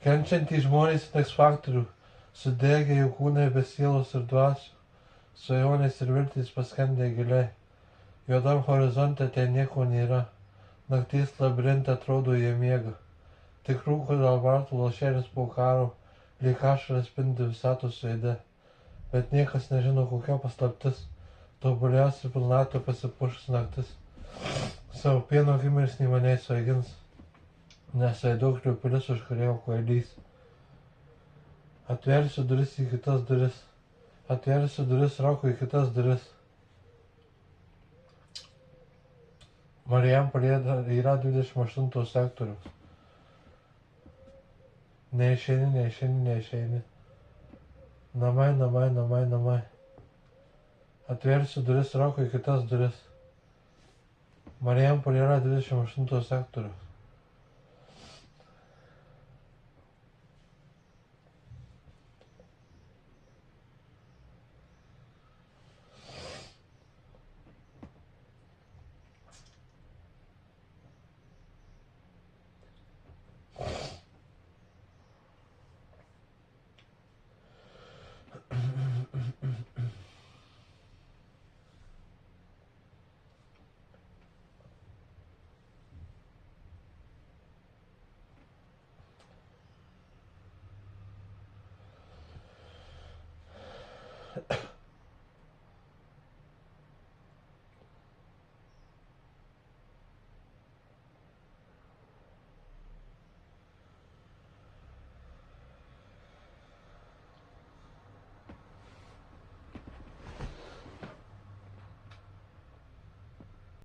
Kenčiantys žmonės X faktorių, sudegę jų kūnai be sielos ir dvasių, svajonės ir viltys paskendę giliai. Juodam horizonte ten nieko nėra, nakties labirinte atrodo jie miega. Tik rūko dėl vartų lašelis po karo, lyg ašaras spindi visatos veide. Bet niekas nežino, kokia paslaptis, tobuliausia pilnatvė pasipuošus naktis. Savo pieno akimirksnį mane svaigins, nes vaiduoklių pilis užkarėjo kvailys. Atversiu duris į kitas duris, atversiu duris roko į kitas duris. Marijampolėje yra 28 sektorius. Neišeini, neišeini, neišeini. Namai, namai, namai, namai. Atversiu duris roko į kitas duris. Marijampolėje yra 28 sektorius.